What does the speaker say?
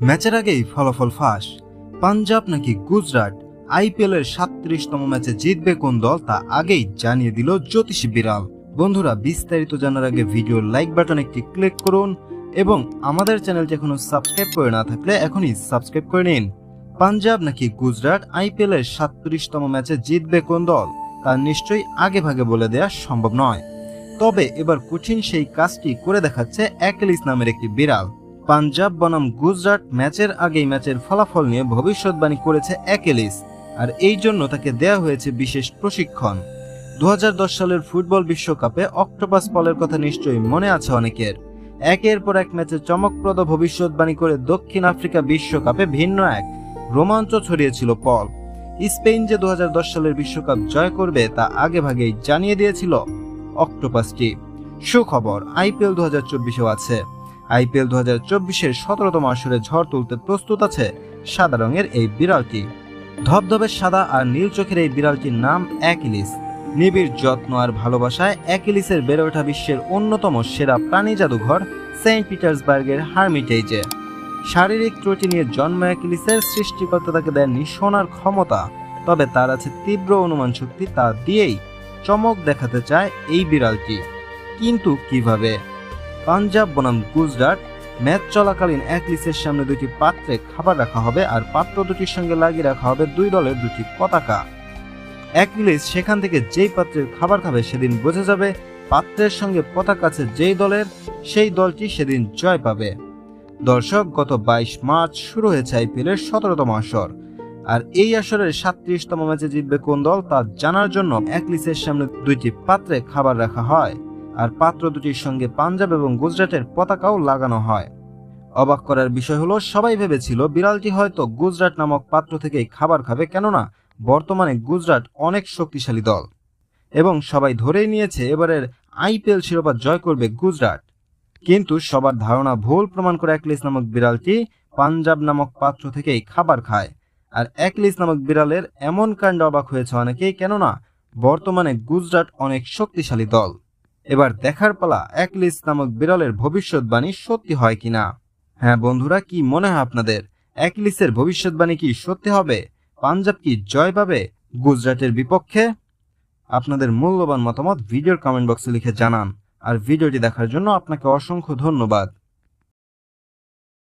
ম্যাচের আগেই ফলাফল ফাঁস। পাঞ্জাব নাকি গুজরাট আইপিএল এর ৩৭তম ম্যাচে জিতবে কোন দল তা আগেই জানিয়ে দিল জ্যোতিষী বিড়াল। বন্ধুরা, বিস্তারিত জানার আগে ভিডিওর লাইক বাটন একটি ক্লিক করুন এবং আমাদের চ্যানেলটি এখনো সাবস্ক্রাইব করে না থাকলে এখনই সাবস্ক্রাইব করে নিন। পাঞ্জাব নাকি গুজরাট আইপিএল এর ৩৭তম ম্যাচে জিতবে কোন দল তা নিশ্চয়ই আগে ভাগে বলে দেওয়া সম্ভব নয়। তবে এবার কঠিন সেই কাজটি করে দেখাচ্ছে অ্যাকিলিস নামের একটি বিড়াল। পাঞ্জাব বনাম গুজরাট ম্যাচের আগেই ম্যাচের ফলাফল নিয়ে ভবিষ্যৎবাণী করেছে অ্যাকিলিস, আর এই জন্য তাকে দেয়া হয়েছে বিশেষ প্রশিক্ষণ। ২০১০ সালের ফুটবল বিশ্বকাপে অক্টোপাস পলের কথা নিশ্চয়ই মনে আছে অনেকের। একের পর এক ম্যাচে চমকপ্রদ ভবিষ্যৎবাণী করে দক্ষিণ আফ্রিকা বিশ্বকাপে ভিন্ন এক রোমাঞ্চ ছড়িয়েছিল পল। স্পেন যে ২০১০ সালের বিশ্বকাপ জয় করবে তা আগে ভাগেই জানিয়ে দিয়েছিল অক্টোপাসটি। সুখবর, আইপিএল ২০২৪-এও আছে। আইপিএল ২০২৪-এর ১৭তম আসরে ঝড় তুলতে প্রস্তুত আছে সাদা রঙের এই বিড়ালটি। ধবধবে সাদা আর নীল চোখের এই বিড়ালটির নাম অ্যাকিলিস। নিবিড় যত্ন আর ভালোবাসায় অ্যাকিলিসের বেড়ে ওঠা বিশ্বের অন্যতম সেরা প্রাণী জাদুঘর সেন্ট পিটার্সবার্গের হার্মিটেজে। শারীরিক ত্রুটি নিয়ে জন্ম অ্যাকিলিসের সৃষ্টিকর্তা তাকে দেননি সোনার ক্ষমতা, তবে তার আছে তীব্র অনুমান শক্তি, তা দিয়েই চমক দেখাতে চায় এই বিড়ালটি। কিন্তু কিভাবে? পাঞ্জাব বনাম গুজরাট ম্যাচ চলাকালীন অ্যাকিলিসের সামনে দুটি পাত্রে খাবার রাখা হবে আর পাত্র দুটির সঙ্গে লাগিয়ে রাখা হবে দুই দলের দুটি পতাকা। অ্যাকিলিস সেখান থেকে যেই পাত্রের খাবার খাবে সেদিন বোঝা যাবে পাত্রের সঙ্গে পতাকা আছে যেই দলের, সেই দলটি সেদিন জয় পাবে। দর্শক, গত ২২ মার্চ শুরু হয়েছে আইপিএল এর ১৭তম আসর, আর এই আসরের ৩৭তম ম্যাচে জিতবে কোন দল তা জানার জন্য অ্যাকিলিসের সামনে দুইটি পাত্রে খাবার রাখা হয় আর পাত্র দুটির সঙ্গে পাঞ্জাব এবং গুজরাটের পতাকাও লাগানো হয়। অবাক করার বিষয় হলো, সবাই ভেবেছিল বিড়ালটি হয়তো গুজরাট নামক পাত্র থেকেই খাবার খাবে, কেননা বর্তমানে গুজরাট অনেক শক্তিশালী দল এবং সবাই ধরেই নিয়েছে এবারের আইপিএল শিরোপা জয় করবে গুজরাট। কিন্তু সবার ধারণা ভুল প্রমাণ করে অ্যাকিলিস নামক বিড়ালটি পাঞ্জাব নামক পাত্র থেকেই খাবার খায়। আর অ্যাকিলিস নামক বিড়ালের এমন কাণ্ড অবাক হয়েছে অনেকেই, কেননা বর্তমানে গুজরাট অনেক শক্তিশালী দল। এবার দেখার পালা অ্যাকিলিস নামক বিড়ালের ভবিষ্যৎবাণী সত্যি হয় কিনা। হ্যাঁ বন্ধুরা, কি মনে হয় আপনাদের? অ্যাকিলিসের ভবিষ্যৎবাণী কি সত্যি হবে? পাঞ্জাব কি জয় পাবে গুজরাটের বিপক্ষে? আপনাদের মূল্যবান মতামত ভিডিওর কমেন্ট বক্সে লিখে জানান। আর ভিডিওটি দেখার জন্য আপনাকে অসংখ্য ধন্যবাদ।